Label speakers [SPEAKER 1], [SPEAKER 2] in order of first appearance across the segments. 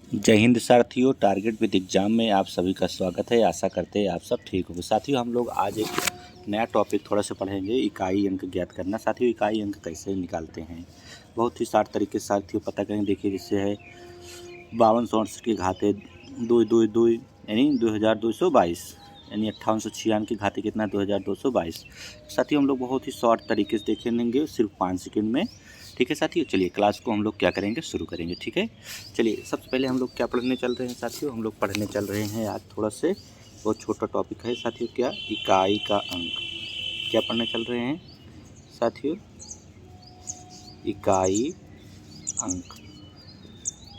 [SPEAKER 1] जय हिंद साथियों, target with exam में आप सभी का स्वागत है। आशा करते हैं आप सब ठीक होंगे। साथियों, हम लोग आज एक नया टॉपिक थोड़ा सा पढ़ेंगे, इकाई अंक ज्ञात करना। साथियों, इकाई अंक कैसे निकालते हैं, बहुत ही शार्ट तरीके से साथियों पता करेंगे। देखिए, जैसे है 5268 के घाते 222 यानी 2222 यानी 5896 के घाते कितना 2222। साथियों, हम लोग बहुत ही शॉर्ट तरीके से देखेंगे, सिर्फ 5 सेकंड में। ठीक है साथियों, चलिए क्लास को हम लोग क्या करेंगे, शुरू करेंगे। ठीक है, चलिए सबसे पहले हम लोग क्या पढ़ने चल रहे हैं साथियों, हम लोग पढ़ने चल रहे हैं आज थोड़ा से बहुत छोटा टॉपिक है साथियों, क्या इकाई का अंक। क्या पढ़ने चल रहे हैं साथियों, इकाई अंक।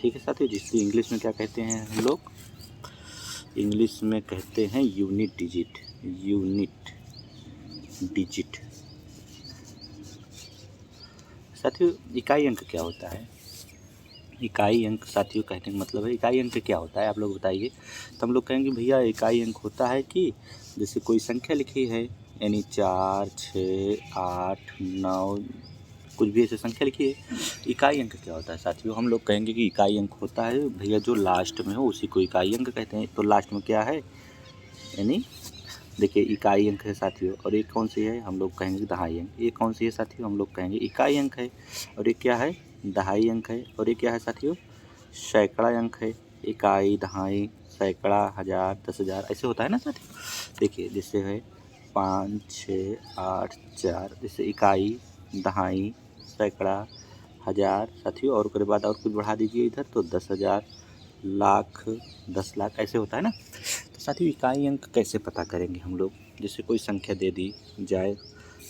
[SPEAKER 1] ठीक है साथियों, जिसको इंग्लिश में क्या कहते हैं हम लोग, इंग्लिश में कहते हैं यूनिट डिजिट। Unit digit. साथियों, इकाई अंक क्या होता है? इकाई अंक साथियों कहने का मतलब है, इकाई अंक क्या होता है आप लोग बताइए। तो हम लोग कहेंगे भैया इकाई अंक होता है कि जैसे कोई संख्या लिखी है, यानी 4, 6, 8, 9, कुछ भी ऐसे संख्या लिखी है। इकाई अंक क्या होता है साथियों, हम लोग कहेंगे कि इकाई अंक होता है भैया जो लास्ट में हो उसी को इकाई अंक कहते हैं। तो लास्ट में क्या है, यानी देखिए इकाई अंक है साथियों। और एक कौन सी है, हम लोग कहेंगे दहाई अंक। ये कौन सी है साथियों, हम लोग कहेंगे इकाई अंक है। और ये क्या है, दहाई अंक है। और ये क्या है साथियों, सैकड़ा अंक है। इकाई, दहाई, सैकड़ा, हज़ार, 10,000 ऐसे होता है ना साथियों। देखिए जैसे है 5, 6, 8, 4, जैसे इकाई, दहाई, सैकड़ा, हज़ार साथियों। और उसके बाद और कुछ बढ़ा दीजिए इधर तो 10,000, लाख, 10 लाख ऐसे होता है ना। तो साथियों, इकाई अंक कैसे पता करेंगे हम लोग, जैसे कोई संख्या दे दी जाए।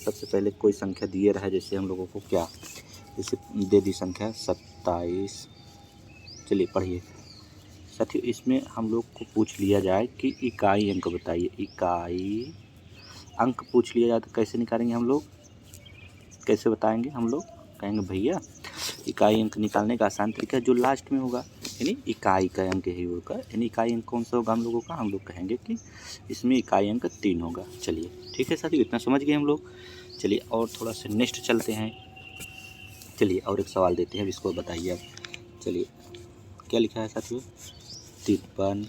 [SPEAKER 1] सबसे पहले कोई संख्या दिए रहा है, जैसे हम लोगों को क्या, जैसे दे दी संख्या 27। चलिए पढ़िए साथियों, इसमें हम लोग को पूछ लिया जाए कि इकाई अंक बताइए। इकाई अंक पूछ लिया जाए तो कैसे निकालेंगे हम लोग, कैसे बताएंगे हम लोग, कहेंगे भैया इकाई अंक निकालने का आसान तरीका जो लास्ट में होगा, यानी इकाई का अंक ही होगा। यानी इकाई अंक कौन सा होगा हम लोगों का, हम लोग कहेंगे कि इसमें इकाई अंक 3 होगा। चलिए ठीक है साथियों, इतना समझ गए हम लोग। चलिए और थोड़ा सा नेक्स्ट चलते हैं। चलिए और एक सवाल देते हैं, अब इसको बताइए आप। चलिए क्या लिखा है साथियों, 53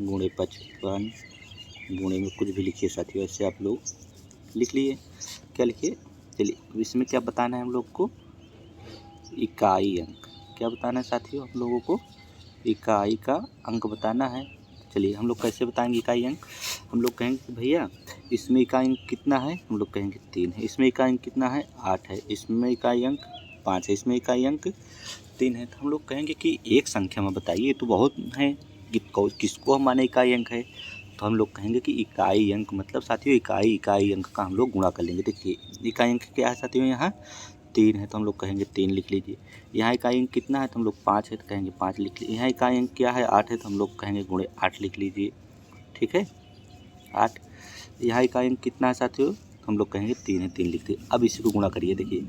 [SPEAKER 1] गुणे 55 गुणे में कुछ भी लिखिए साथियों, ऐसे आप लोग लिख लिए। क्या लिखिए, चलिए इसमें क्या बताना है हम लोग को, इकाई अंक। क्या बताना है साथियों हम लोगों को, इकाई का अंक बताना है। चलिए हम लोग कैसे बताएंगे इकाई अंक, हम लोग कहेंगे कि भैया इसमें इकाई अंक कितना है, हम लोग कहेंगे 3 है। इसमें इकाई अंक कितना है, 8 है। इसमें इकाई अंक 5 है। इसमें इकाई अंक 3 है। तो हम लोग कहेंगे कि एक संख्या में बताइए, तो बहुत है किसको हम माने इकाई अंक है। तो हम लोग कहेंगे कि इकाई अंक मतलब साथियों इकाई अंक का हम लोग गुणा कर लेंगे। देखिए इकाई अंक क्या है साथियों, यहाँ 3 है तो हम लोग कहेंगे 3 लिख लीजिए। यहाँ इकाई अंक कितना है तो हम लोग 5 है तो कहेंगे 5 लिख लीजिए। यहाँ इकाई अंक क्या है, 8 है तो हम लोग कहेंगे गुणे 8 लिख लीजिए। ठीक है 8। यहाँ इकाई अंक कितना है साथियों, तो हम लोग कहेंगे 3 है, 3 लिख दिए। अब इसी को गुणा करिए। देखिए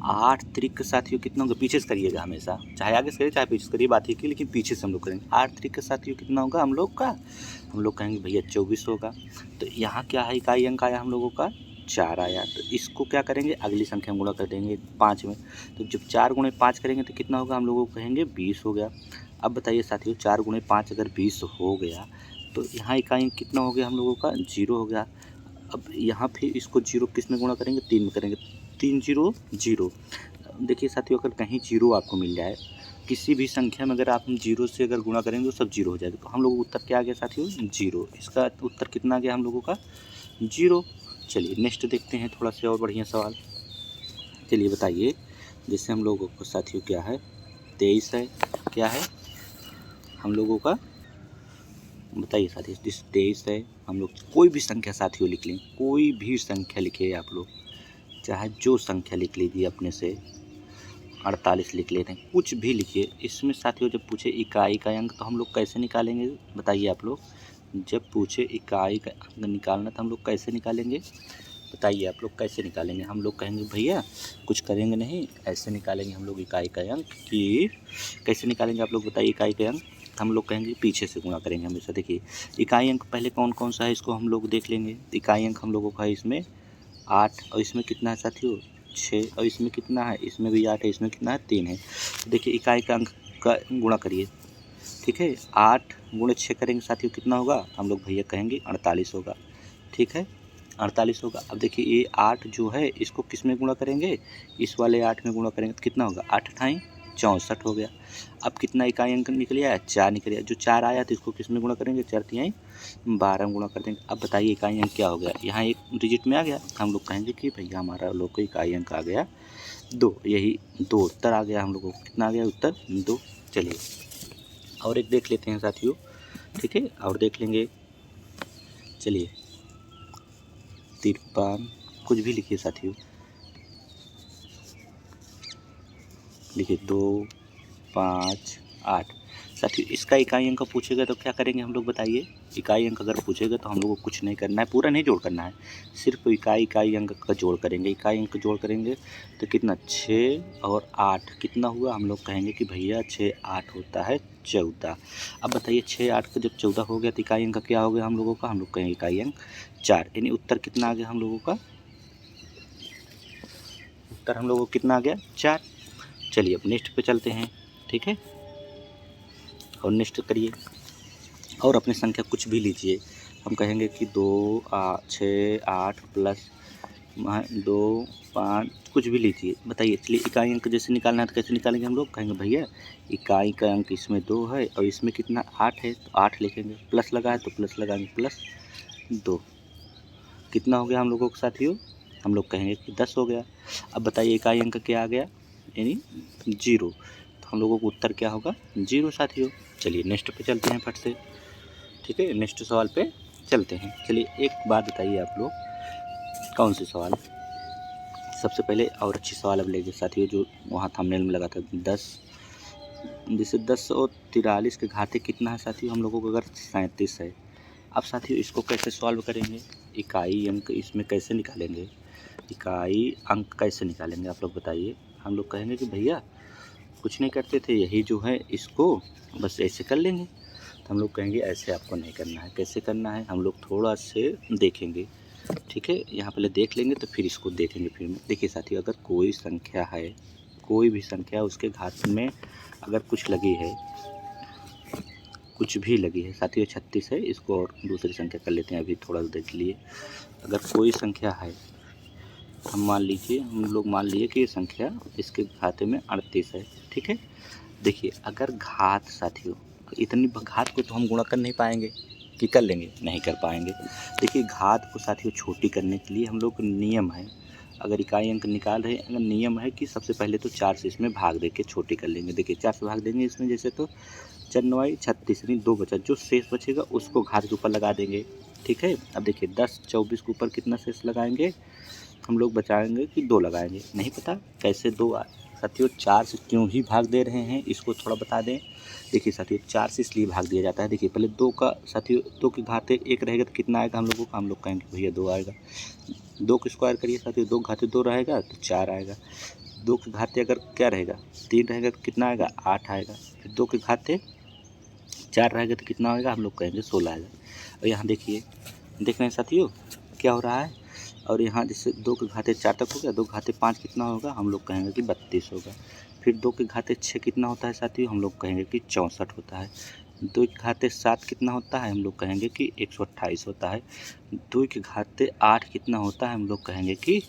[SPEAKER 1] 8 त्रिक साथियों कितना होगा, पीछे से करिएगा हमेशा, चाहे आगे से करिए चाहे पीछे से करिए, बात ही की, लेकिन पीछे से हम लोग करेंगे। 8 त्रिक साथियों कितना होगा हम लोग का, हम लोग कहेंगे भैया 24 होगा। तो यहाँ क्या है, इकाई अंक आया हम लोगों का 4 आया। तो इसको क्या करेंगे, अगली संख्या में गुणा कर देंगे 5 में। तो जब 4 गुणे 5 करेंगे तो कितना होगा, हम लोगों को कहेंगे 20 हो गया। अब बताइए साथियों 4 गुणे 5 अगर 20 हो गया तो यहाँ इकाई अंक कितना हो गया हम लोगों का, 0 हो गया। अब यहाँ फिर इसको 0 किस में गुणा करेंगे, 3 में करेंगे। 3 0 0। देखिए साथियों, अगर कहीं 0 आपको मिल जाए किसी भी संख्या में, अगर आप 0 से अगर गुणा करेंगे तो सब 0 हो जाएगा। तो हम लोग उत्तर क्या आ गया साथियों, 0। इसका उत्तर कितना आ गया हम लोगों का, 0। चलिए नेक्स्ट देखते हैं थोड़ा सा और बढ़िया सवाल। चलिए बताइए, जैसे हम लोगों को साथियों क्या है, 23 है। क्या है हम लोगों का, बताइए साथियों, जिस 23 है, हम लोग कोई भी संख्या साथियों लिख लें, कोई भी संख्या लिखिए आप लोग, चाहे जो संख्या लिख लीजिए अपने से, 48 लिख लेते हैं, कुछ भी लिखिए। इसमें साथियों जब पूछे इकाई का अंक तो हम लोग कैसे निकालेंगे, बताइए आप लोग। जब पूछे इकाई का अंक निकालना तो हम लोग कैसे निकालेंगे, बताइए आप लोग कैसे निकालेंगे। हम लोग कहेंगे भैया कुछ करेंगे नहीं, ऐसे निकालेंगे हम लोग इकाई का अंक। कि कैसे निकालेंगे आप लोग बताइए इकाई का अंक, हम लोग कहेंगे पीछे से गुणा करेंगे हमेशा। देखिए इकाई अंक पहले कौन कौन सा है इसको हम लोग देख लेंगे। इकाई अंक हम लोगों का है इसमें 8, और इसमें कितना है साथियों 6, और इसमें कितना है, इसमें भी 8 है, इसमें कितना है 3 है। देखिए इकाई का अंक का गुणा करिए, ठीक है। 8 गुणे 6 करेंगे साथियों कितना होगा, हम लोग भैया कहेंगे 48 होगा। ठीक है, 48 होगा। अब देखिए ये 8 जो है इसको किस में गुणा करेंगे, इस वाले 8 में गुणा करेंगे तो कितना होगा, 8 अठाई 64 हो गया। अब कितना इकाई अंक निकल आया, 4 निकल आया। जो 4 आया तो इसको किस में गुणा करेंगे, 4 तिहाई 12 में गुणा कर देंगे। अब बताइए इकाई अंक क्या हो गया, यहाँ एक डिजिट में आ गया, हम लोग कहेंगे कि भैया हमारा लोग को इकाई अंक आ गया 2। यही 2 उत्तर आ गया हम लोगों को, कितना आ गया उत्तर 2। चलिए और एक देख लेते हैं साथियों। ठीक है, और देख लेंगे। चलिए 53, कुछ भी लिखिए साथियों, लिखिए 2 5 8। साथियों इसका इकाई अंक पूछेगा तो क्या करेंगे हम लोग, बताइए। इकाई अंक अगर पूछेगा तो हम लोग को कुछ नहीं करना है, पूरा नहीं जोड़ करना है, सिर्फ इकाई अंक का जोड़ करेंगे। इकाई अंक जोड़ करेंगे तो कितना, 6 और 8 कितना हुआ, हम लोग कहेंगे कि भैया 6 8 होता है 14। अब बताइए 6 8 का जब 14 हो गया तो इकाई अंक क्या हो गया हम लोगों का, हम लोग कहेंगे इकाई अंक 4। यानी उत्तर कितना आ गया हम लोगों का, उत्तर हम लोगों को कितना आ गया, 4। चलिए अब नेक्स्ट पे चलते हैं। ठीक है, और नेक्स्ट करिए और अपनी संख्या कुछ भी लीजिए। हम कहेंगे कि 2 6 8 प्लस 2 5, कुछ भी लीजिए, बताइए। चलिए इकाई अंक जैसे निकालना है तो कैसे निकालेंगे हम लोग, कहेंगे भैया इकाई का अंक इसमें 2 है और इसमें कितना 8 है तो 8 लिखेंगे, प्लस लगा है तो प्लस लगाएंगे, प्लस 2 कितना हो गया हम लोगों के साथियों, हम लोग कहेंगे कि 10 हो गया। अब बताइए इकाई अंक क्या आ गया, यानी 0, तो हम लोगों को उत्तर क्या होगा, 0 साथियों। चलिए नेक्स्ट पे चलते हैं फट से। ठीक है, नेक्स्ट सवाल पे चलते हैं। चलिए एक बात बताइए आप लोग, कौन सी सवाल, सबसे पहले और अच्छी सवाल अब लेंगे साथियों, जो वहाँ थंबनेल में लगा था 10, जैसे 10 और 43 के घाते कितना है साथियों हम लोगों को, अगर 37 है। अब साथियों इसको कैसे सॉल्व करेंगे, इकाई अंक इसमें कैसे निकालेंगे, इकाई अंक कैसे निकालेंगे आप लोग बताइए। हम लोग कहेंगे कि भैया कुछ नहीं करते थे, यही जो है इसको बस ऐसे कर लेंगे। तो हम लोग कहेंगे ऐसे आपको नहीं करना है, कैसे करना है, हम लोग थोड़ा से देखेंगे। ठीक है, यहाँ पहले देख लेंगे तो फिर इसको देखेंगे फिर में। देखिए साथियों अगर कोई संख्या है, कोई भी संख्या उसके घात में अगर कुछ लगी है, कुछ भी लगी है साथियों, 36 है, इसको और दूसरी संख्या कर लेते हैं, अभी थोड़ा देख लिए। अगर कोई संख्या है, हम मान लीजिए, हम लोग मान लिए कि ये संख्या इसके खाते में 38 है। ठीक है, देखिए अगर घात साथियों, इतनी घात को तो हम गुणा कर नहीं पाएंगे, कि कर लेंगे, नहीं कर पाएंगे। देखिए घात को साथियों छोटी करने के लिए हम लोग नियम है, अगर इकाई अंक निकाल रहे हैं, अगर नियम है कि सबसे पहले तो 4 से इसमें भाग दे के छोटी कर लेंगे। देखिए 4 से भाग देंगे इसमें, जैसे तो 4 9 36, यानी 2 बचा, जो शेष बचेगा उसको घात के ऊपर लगा देंगे। ठीक है, अब देखिए 10 24 के ऊपर कितना शेष लगाएंगे, हम लोग बचाएंगे कि 2 लगाएंगे, नहीं पता कैसे 2 साथियों 4 से क्यों ही भाग दे रहे हैं, इसको थोड़ा बता दें। देखिए साथियों 4 से इसलिए भाग दिया जाता है, देखिए पहले 2 का साथियों 2 के घाते 1 रहेगा तो कितना आएगा हम लोगों का, हम लोग कहेंगे भैया 2 आएगा। 2 के स्क्वायर करिए साथियों, 2 घाते 2 रहेगा तो 4 आएगा। 2 के घाते अगर क्या रहेगा 3 रहेगा तो कितना आएगा 8 आएगा। फिर 2 के घाते 4 रहेगा तो कितना आएगा, हम लोग कहेंगे 16 आएगा। और यहाँ देखिए, देख रहे हैं साथियों क्या हो रहा है, और यहाँ जैसे 2 के घाते 4 तक हो गया, 2 के घाते 5 कितना होगा, हम लोग कहेंगे कि 32 होगा। फिर 2 के घाते 6 कितना होता है साथियों, हम लोग कहेंगे कि 64 होता है। 2 के घाते 7 कितना होता है, हम लोग कहेंगे कि 128 होता है। 2 के घाते 8 कितना होता है, हम लोग कहेंगे कि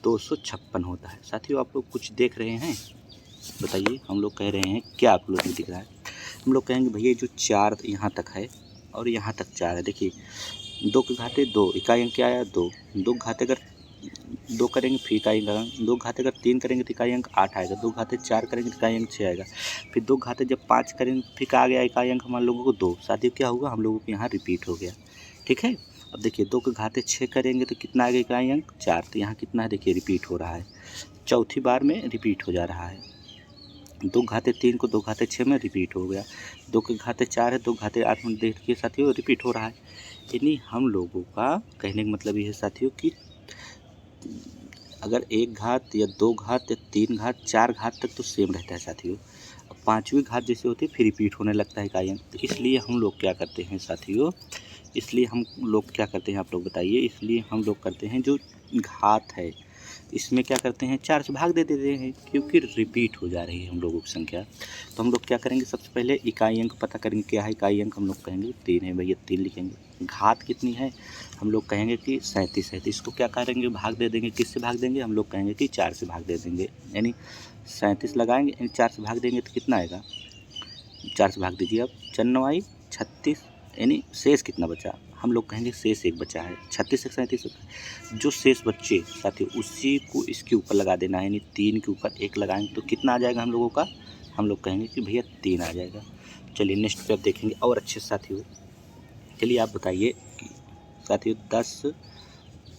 [SPEAKER 1] 256 होता है। साथियों आप लोग कुछ देख रहे हैं, बताइए, हम लोग कह रहे हैं क्या आप लोग को दिख रहा है, हम लोग कहेंगे भैया जो 4 यहाँ तक है और यहाँ तक 4 है, देखिए 2 के घाते 2, इकाई अंक क्या आया 2, 2 घाते अगर 2 करेंगे फिर इकाई अंक, 2 घाते अगर 3 करेंगे तो इकाई अंक 8 आएगा, 2 घाते 4 करेंगे तो इकाई अंक 6 आएगा। फिर 2 घाते जब 5 करेंगे फिर आ गया इकाई अंक हम लोगों को 2। साथियों क्या होगा, हम लोगों को यहाँ रिपीट हो गया। ठीक है, अब देखिए 2 के घाते 6 करेंगे तो कितना आएगा इकाई अंक 4, तो यहाँ कितना है देखिए रिपीट हो रहा है, चौथी बार में रिपीट हो जा रहा है। 2 घाते 3 को 2 घाते 6 में रिपीट हो गया, 2 के घाते 4 है, 2 घाते 8 में देखिए साथियों रिपीट हो रहा है। यानी हम लोगों का कहने का मतलब ये है साथियों कि अगर 1 घात या 2 घात या 3 घात 4 घात तक तो सेम रहता है साथियों, अब 5वीं घात जैसे होती है फिर रिपीट होने लगता है इकाई अंक। तो इसलिए हम लोग क्या करते हैं साथियों, इसलिए हम लोग क्या करते हैं आप लोग बताइए, इसलिए हम लोग करते हैं जो घात है, इसमें क्या करते हैं 4 से भाग दे देते हैं, क्योंकि रिपीट हो जा रही है हम लोगों की संख्या। तो हम लोग क्या करेंगे, सबसे पहले इकाई अंक पता करेंगे क्या है। इकाई अंक हम लोग कहेंगे 3 है भैया, 3 लिखेंगे। घात कितनी है, हम लोग कहेंगे कि 37 है। तो इसको क्या करेंगे, भाग दे देंगे। किससे भाग देंगे, हम लोग कहेंगे कि 4 से भाग दे देंगे। यानी 37 लगाएंगे, यानी 4 से भाग देंगे तो कितना आएगा, 4 से भाग दीजिए अब, 4 9 आई 36, यानी शेष कितना बचा, हम लोग कहेंगे शेष 1 बचा है। 36 से 37 जो शेष बच्चे साथियों उसी को इसके ऊपर लगा देना है, यानी 3 के ऊपर 1 लगाएंगे तो कितना आ जाएगा हम लोगों का, हम लोग कहेंगे कि भैया 3 आ जाएगा। चलिए नेक्स्ट पे अब देखेंगे और अच्छे से साथियों। चलिए आप बताइए साथियों, 10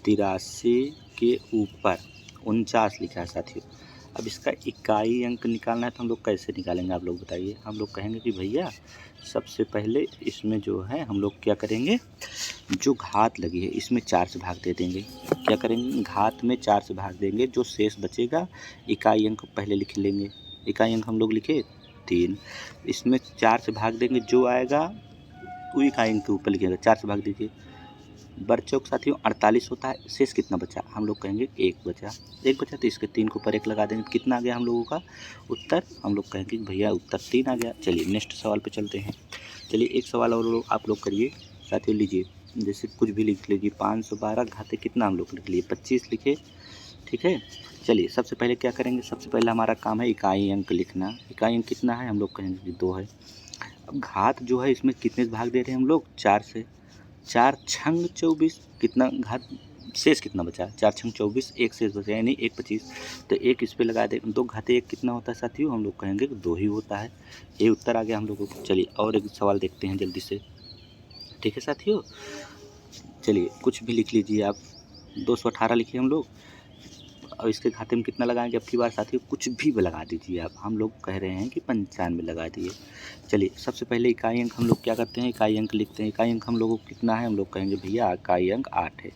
[SPEAKER 1] 83 के ऊपर 49 लिखा है साथियों। अब इसका इकाई अंक निकालना है तो हम लोग कैसे निकालेंगे, आप लोग बताइए। हम लोग कहेंगे कि भैया सबसे पहले इसमें जो है हम लोग क्या करेंगे, जो घात लगी है इसमें 4 से भाग दे देंगे। क्या करेंगे, घात में 4 से भाग देंगे, जो शेष बचेगा इकाई अंक पहले लिख लेंगे। इकाई अंक हम लोग लिखे 3, इसमें 4 से भाग देंगे, जो आएगा वो इकाई अंक के ऊपर लिखेगा। 4 से भाग दीजिए, बरचौक साथियों 48 होता है। शेष कितना बचा, हम लोग कहेंगे 1 बचा। 1 बचा तो इसके 3 के ऊपर 1 लगा देंगे, कितना आ गया हम लोगों का उत्तर, हम लोग कहेंगे कि भैया उत्तर 3 आ गया। चलिए नेक्स्ट सवाल पे चलते हैं। चलिए एक सवाल और आप लोग करिए साथियों, लीजिए जैसे कुछ भी लिख लीजिए। 512 घाते कितना हम लोग लिख लिए, 25 लिखे, ठीक है। चलिए सबसे पहले क्या करेंगे, सबसे पहले हमारा काम है इकाई अंक लिखना। इकाई अंक कितना है, हम लोग कहेंगे कि 2 है। अब घात जो है इसमें कितने भाग दे रहे हैं हम लोग, 4 से। 4 छंग 24, कितना घात, शेष कितना बचा, 4 छंग 24, 1 शेष बचा यानी 1 25। तो 1 इस पे लगा दे, 2 घाते 1 कितना होता है साथियों, हम लोग कहेंगे कि 2 ही होता है। ये उत्तर आ गया हम लोगों को। चलिए और एक सवाल देखते हैं जल्दी से, ठीक है साथियों। चलिए कुछ भी लिख लीजिए आप, 218 लिखिए हम लोग, और इसके खाते में कितना लगाएंगे अब की बार साथियों, कुछ भी लगा दीजिए आप। हम लोग कह रहे हैं कि 95 लगा दिए। चलिए सबसे पहले इकाई अंक हम लोग क्या करते हैं, इकाई अंक लिखते हैं। इकाई अंक हम लोगों को कितना है, हम लोग कहेंगे भैया इकाई अंक 8 है।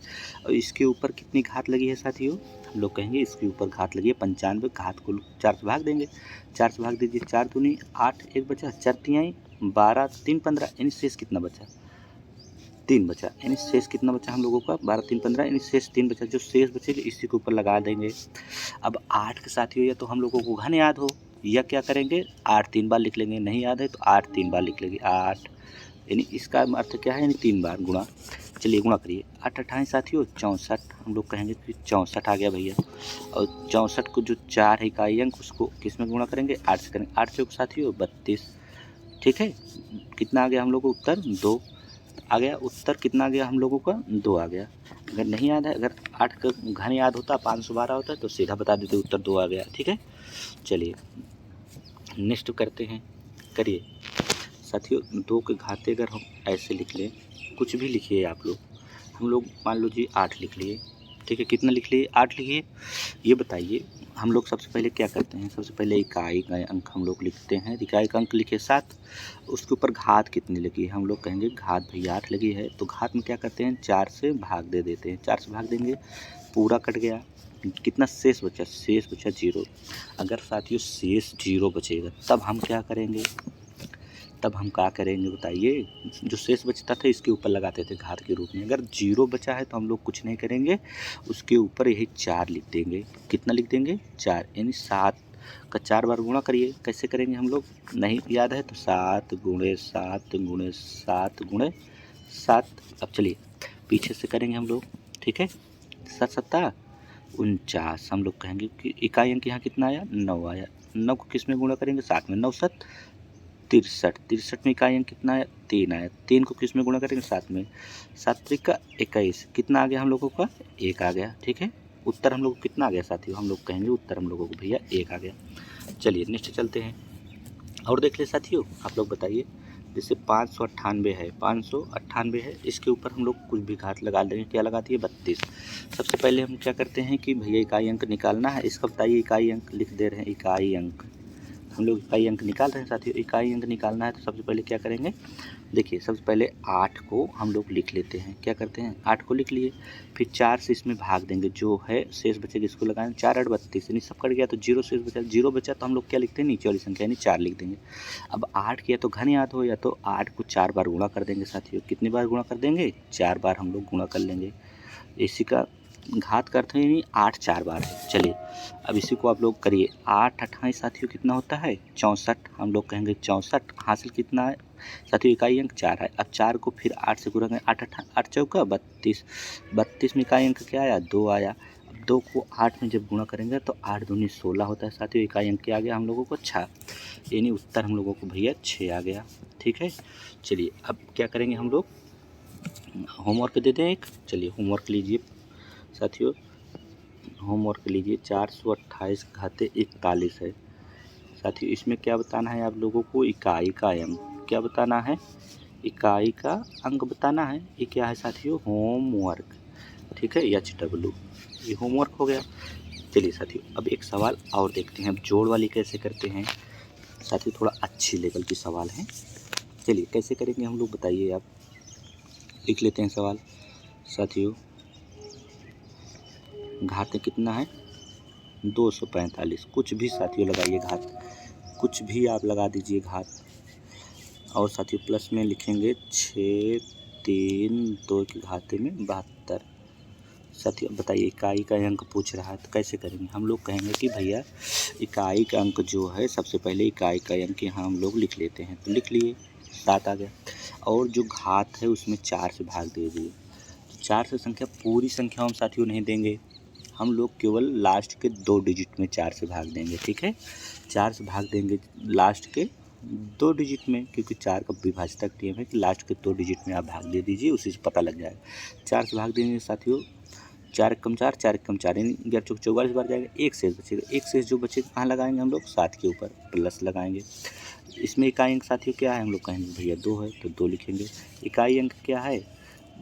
[SPEAKER 1] और इसके ऊपर कितनी घात लगी है साथियों, हम लोग कहेंगे इसके ऊपर घात लगी है 95। घात को 4 से भाग देंगे, 4 से भाग दीजिए, 4 दूनी 8, 1 बचा, 4 तिहाई 12, 3 15, यानी शेष कितना बचा, 3 बचा। यानी शेष कितना बचा हम लोगों का, 12 3 15, यानी शेष 3 बचा। जो शेष बचेगा इसी के ऊपर लगा देंगे। अब 8 के साथियों या तो हम लोगों को घन याद हो, या क्या करेंगे 8 3 बार लिख लेंगे, नहीं याद है तो 8 3 बार लिख लेंगे। 8 यानी इसका अर्थ क्या है, यानी 3 बार गुणा। चलिए गुणा करिए, 8 28 साथियों 64, हम लोग कहेंगे कि 64 आ गया भैया। और 64 को जो 4 है इकाई अंक उसको किस में गुणा करेंगे, 8 से करेंगे। 8 चौक साथियों 32, ठीक है। कितना आ गया हम लोग को उत्तर, 2 आ गया। उत्तर कितना आ गया हम लोगों का, 2 आ गया। अगर नहीं याद है, अगर 8 का घन याद होता 512 होता है तो सीधा बता देते उत्तर 2 आ गया, ठीक है। चलिए नेक्स्ट करते हैं, करिए साथियों। 2 के घाते अगर हम ऐसे लिख लें, कुछ भी लिखिए आप लोग, हम लोग मान लो जी 8 लिख लिए, ठीक है। कितना लिख लिए, 8 लिखिए। ये बताइए हम लोग सबसे पहले क्या करते हैं, सबसे पहले इकाई का अंक हम लोग लिखते हैं। इकाई का अंक लिखे 7, उसके ऊपर घात कितनी लगी है, हम लोग कहेंगे घात भैया 8 लगी है। तो घात में क्या करते हैं, 4 से भाग दे देते हैं। 4 से भाग देंगे, पूरा कट गया, कितना शेष बचा, शेष बचा 0। अगर साथियों शेष 0 बचेगा तब हम क्या करेंगे, तब हम क्या करेंगे बताइए। जो शेष बचता था इसके ऊपर लगाते थे घात के रूप में। अगर 0 बचा है तो हम लोग कुछ नहीं करेंगे, उसके ऊपर यही 4 लिख देंगे। कितना लिख देंगे, 4, यानी 7 का 4 बार गुणा करिए। कैसे करेंगे हम लोग, नहीं याद है तो 7 गुणे 7 गुणे 7 गुणे 7। अब चलिए पीछे से करेंगे हम लोग, ठीक है। 7 7 49, हम लोग कहेंगे कि इकाई अंक यहाँ कितना आया, 9 आया। 9 को किस में गुणा करेंगे, 7 में। 9 7 63, 63 में इकाई अंक कितना आया, 3 आया। 3 को किस में गुणा करेंगे, 7 में। 7 3 का 21, कितना आ गया हम लोगों का, 1 आ गया, ठीक है। उत्तर हम लोग को कितना आ गया साथियों, हम लोग कहेंगे उत्तर हम लोगों को भैया 1 आ गया। चलिए नेक्स्ट चलते हैं और देख ले साथियों, आप लोग बताइए। जैसे 598 है, 598 है, इसके ऊपर हम लोग कुछ भी घात लगा देंगे। क्या लगा दिए, 32। सबसे पहले हम क्या करते हैं कि भैया इकाई अंक निकालना है। इसका बताइए इकाई अंक लिख दे रहे हैं, इकाई अंक हम लोग इकाई अंक निकाल रहे हैं साथियों। इकाई अंक निकालना है तो सबसे पहले क्या करेंगे, देखिए सबसे पहले 8 को हम लोग लिख लेते हैं। क्या करते हैं, 8 को लिख लिए, फिर 4 से इसमें भाग देंगे, जो है शेष बचेगा इसको लगाएंगे। 4 8 32, यानी सब कट गया तो 0 शेष बचा। 0 बचा तो हम लोग क्या लिखते हैं, नीचे वाली संख्या यानी 4 लिख देंगे। अब 8 किया तो घन याद हो, या तो 8 को 4 बार गुणा कर देंगे साथियों। कितनी बार गुणा कर देंगे, 4 बार हम लोग गुणा कर लेंगे। इसी का घात का अर्थ है यानी 8 4 बार है। चलिए अब इसी को आप लोग करिए। 8 28 साथियों कितना होता है 64, हम लोग कहेंगे 64। हासिल कितना है साथियों, इकाई अंक 4 है। अब 4 को फिर 8 से गुणा करें, 8 चौका 32, 32 में इकाई अंक क्या आया 2 आया। अब 2 को 8 में जब गुणा करेंगे तो 8 दूनी 16 होता है साथियों, इकाई अंक क्या आ गया हम लोगों को 6, यानी उत्तर हम लोगों को भैया 6 आ गया। ठीक है, चलिए अब क्या करेंगे हम लोग, होमवर्क दे दें एक। चलिए होमवर्क लीजिए साथियों, होमवर्क लीजिए। 428 घाते 41 है साथियों। इसमें क्या बताना है आप लोगों को, इकाई का अंक क्या बताना है, इकाई का अंक बताना है। ये क्या है साथियों, होमवर्क। ठीक है, HW, ये होमवर्क हो गया। चलिए साथियों अब एक सवाल और देखते हैं, अब जोड़ वाली कैसे करते हैं साथियों, थोड़ा अच्छी लेवल की सवाल है। चलिए कैसे करेंगे हम लोग बताइए, आप लिख लेते हैं सवाल साथियों। घात कितना है 245, कुछ भी साथियों लगाइए घात, कुछ भी आप लगा दीजिए घात। और साथियों प्लस में लिखेंगे 6 3 2 के घाते में 72। साथियों बताइए इकाई का अंक पूछ रहा है तो कैसे करेंगे, हम लोग कहेंगे कि भैया इकाई का अंक जो है सबसे पहले इकाई का अंक यहाँ हम लोग लिख लेते हैं, तो लिख लिए 7 आ गया। और जो घात है उसमें 4 से भाग दे दिए, तो 4 से संख्या पूरी संख्या हम साथियों नहीं देंगे, हम लोग केवल लास्ट के 2 डिजिट में 4 से भाग देंगे। ठीक है, 4 से भाग देंगे लास्ट के 2 डिजिट में, क्योंकि 4 का विभाजक नियम है कि लास्ट के 2 डिजिट में आप भाग दे दीजिए, उसी से पता लग जाएगा। 4 से भाग देंगे साथियों, 4 कम 4 4 कम 4 यानी 11 चौक 44 बार जाएगा। एक शेष बचेगा, एक शेष जो बचेगा कहाँ लगाएंगे हम लोग, 7 के ऊपर प्लस लगाएंगे। इसमें इकाई अंक साथियों क्या है, हम लोग कहेंगे भैया 2 है तो 2 लिखेंगे। इकाई अंक क्या है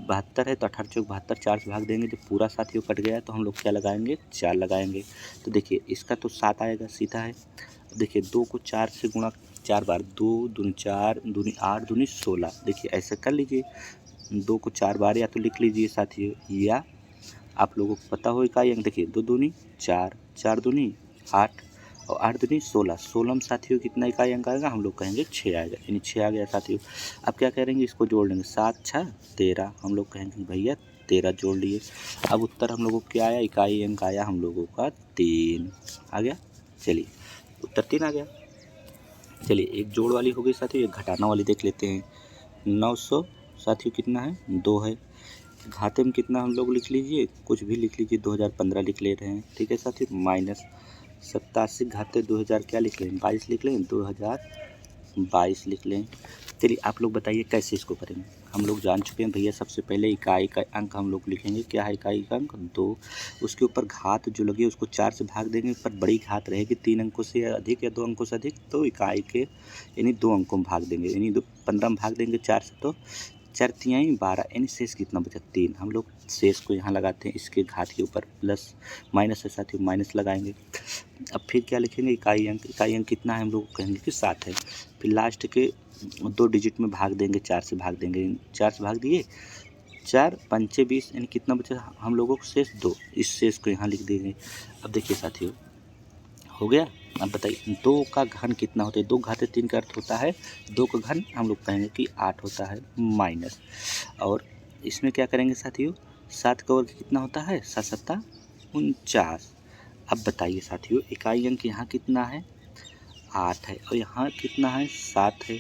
[SPEAKER 1] 72 है, तो 18 चौक 72, 4 से भाग देंगे तो पूरा साथियों कट गया, तो हम लोग क्या लगाएंगे 4 लगाएंगे। तो देखिए इसका तो 7 आएगा सीधा है। देखिए 2 को 4 से गुणा 4 बार, 2 दूनी 4 दूनी 8 दूनी 16, देखिए ऐसे कर लीजिए। 2 को 4 बार या तो लिख लीजिए साथियों, या आप लोगों को पता हो इकाई अंक, देखिए 2 दूनी 4, 4 दूनी 8 और 8 दूनी 16, 16 में साथियों कितना इकाई अंक आएगा, हम लोग कहेंगे 6 आएगा, यानी 6 आ गया साथियों। अब क्या करेंगे, इसको जोड़ लेंगे, 7 6 13, हम लोग कहेंगे भैया 13 जोड़ लिए। अब उत्तर हम लोगों को क्या आया, इकाई अंक आया हम लोगों का 3 आ गया। चलिए उत्तर 3 आ गया। चलिए एक जोड़ वाली हो गई साथियों, एक घटाना वाली देख लेते हैं। 900 साथियों कितना है 2 है, घाते में कितना हम लोग लिख लीजिए, कुछ भी लिख लीजिए, 2015 लिख ले रहे हैं। ठीक है साथियों, माइनस 87 घाते 2000 क्या लिख लें 22 लिख लें, 2022 लिख लें। चलिए आप लोग बताइए कैसे इसको करेंगे, हम लोग जान चुके हैं भैया। सबसे पहले इकाई का अंक हम लोग लिखेंगे, क्या है इकाई का अंक 2, उसके ऊपर घात जो लगी उसको 4 से भाग देंगे, पर बड़ी घात रहेगी 3 अंकों से अधिक या 2 अंकों से अधिक, तो इकाई के यानी 2 अंकों में भाग देंगे, यानी 15 में भाग देंगे 4 से, तो 4 तिहाई 12, यानी शेष कितना बचा 3। हम लोग शेष को यहाँ लगाते हैं, इसके घात के ऊपर प्लस माइनस है साथियों, माइनस लगाएंगे। अब फिर क्या लिखेंगे इकाई अंक, इकाई अंक कितना है हम लोग कहेंगे कि 7 है। फिर लास्ट के 2 डिजिट में भाग देंगे, 4 से भाग देंगे, 4 से भाग दिए 4 पंचे 20, यानी कितना बचा हम लोगों को शेष 2, इस शेष को यहाँ लिख देंगे। अब देखिए साथियों हो गया। अब बताइए 2 का घन कितना होता है, 2 घाते 3 का अर्थ होता है 2 का घन, हम लोग कहेंगे कि 8 होता है, माइनस। और इसमें क्या करेंगे साथियों, 7 का वर्ग कितना होता है 7 7 49। अब बताइए साथियों इकाई अंक यहाँ कितना है 8 है, और यहाँ कितना है 7 है,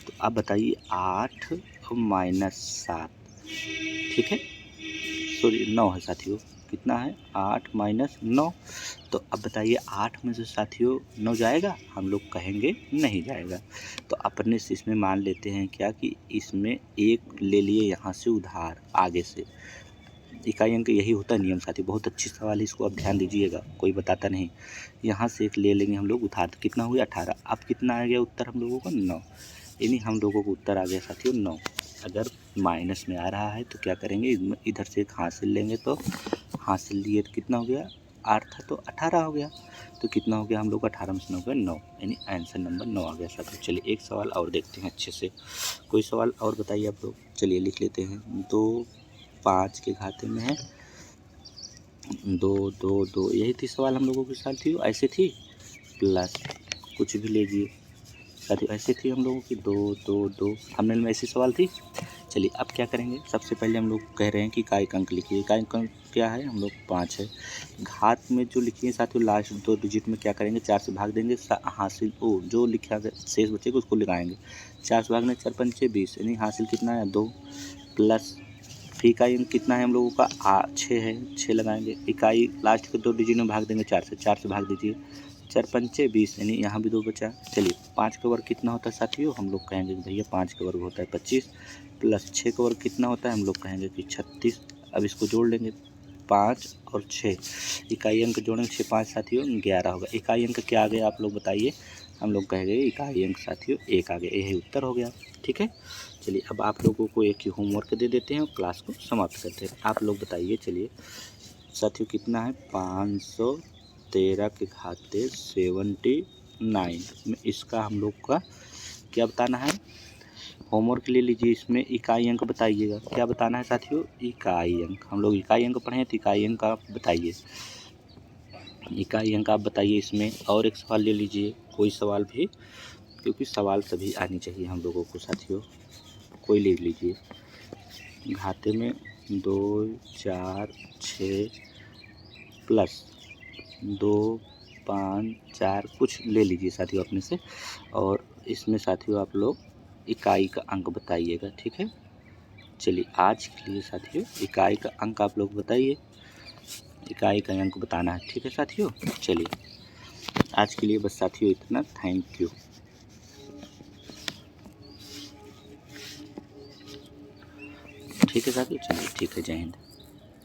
[SPEAKER 1] तो अब बताइए 8 और माइनस 7, ठीक है, सॉरी 9 है साथियों, कितना है 8 माइनस 9। तो अब बताइए 8 में से साथियों 9 जाएगा, हम लोग कहेंगे नहीं जाएगा, तो अपने से इसमें मान लेते हैं क्या कि इसमें एक ले लिए यहाँ से उधार आगे से। इकाई अंक यही होता है नियम साथियों, बहुत अच्छी सवाल है, इसको आप ध्यान दीजिएगा, कोई बताता नहीं। यहाँ से एक ले लेंगे हम लोग उधार, तो कितना हो गया 18। अब कितना आ गया उत्तर हम लोगों का 9, यानी हम लोगों को उत्तर आ गया साथियों 9। अगर माइनस में आ रहा है तो क्या करेंगे, इधर से एक हासिल लेंगे, तो हासिल लिए तो कितना हो गया 8 था तो 18 हो गया, तो कितना हो गया हम लोग 18 में से 9 हो गया 9, यानी आंसर नंबर 9 आ गया साथियों। चलिए एक सवाल और देखते हैं अच्छे से, कोई सवाल और बताइए आप लोग। चलिए लिख लेते हैं, 2 5 के घाते में है 2 2 2, यही थी सवाल हम लोगों के साथ थी, ऐसे थी प्लस कुछ भी लीजिए साथियों, ऐसे थी हम लोगों की 2 2 2, थंबनेल में ऐसी सवाल थी। चलिए अब क्या करेंगे, सबसे पहले हम लोग कह रहे हैं कि इकाई अंक लिखिए। इकाई अंक क्या है, हम लोग 5 है। घात में जो लिखिए साथियों लास्ट 2 डिजिट में क्या करेंगे, 4 से भाग देंगे, हासिल जो लिखा शेष बचेगा उसको लगाएंगे। 4 से भागने 4 पंचे 20, यानी हासिल कितना है 2, प्लस फिर इकाई अंक कितना है हम लोगों का 6 है, 6 लगाएंगे। इकाई लास्ट के 2 डिजिट में भाग देंगे 4 से, 4 से भाग दीजिए, 4 पंचे 20, यानी यहाँ भी 2 बचा। चलिए 5 का वर्ग कितना होता है साथियों, हम लोग कहेंगे कि भैया 5 का वर्ग होता है 25, प्लस 6 का वर्ग कितना होता है, हम लोग कहेंगे कि 36। अब इसको जोड़ लेंगे 5 और 6, इकाई अंक जोड़ेंगे 6 5 साथियों 11 होगा। इकाई अंक क्या आ गया आप लोग बताइए, हम लोग कहेंगे इकाई अंक साथियों 1 आ गया, यही उत्तर हो गया। ठीक है, चलिए अब आप लोगों को एक ही होमवर्क दे देते हैं और क्लास को समाप्त करते हैं। आप लोग बताइए चलिए साथियों कितना है, 513 के घाते 79 में इसका हम लोग का क्या बताना है, होमवर्क ले लीजिए। इसमें इकाई अंक बताइएगा, क्या बताना है साथियों, इकाई अंक। हम लोग इकाई अंक पढ़े तो इकाई अंक आप बताइए, इकाई अंक आप बताइए इसमें। और एक सवाल ले लीजिए, कोई सवाल भी, क्योंकि सवाल सभी आनी चाहिए हम लोगों को साथियों, कोई ले लीजिए। घाते में 2 4 6 प्लस 2 5 4 कुछ ले लीजिए साथियों अपने से, और इसमें साथियों आप लोग इकाई का अंक बताइएगा। ठीक है, चलिए आज के लिए साथियों इकाई का अंक आप लोग बताइए, इकाई का अंक बताना है। ठीक है साथियों, चलिए आज के लिए बस साथियों इतना, थैंक यू। ठीक है साथियों, चलिए ठीक है, जय हिंद।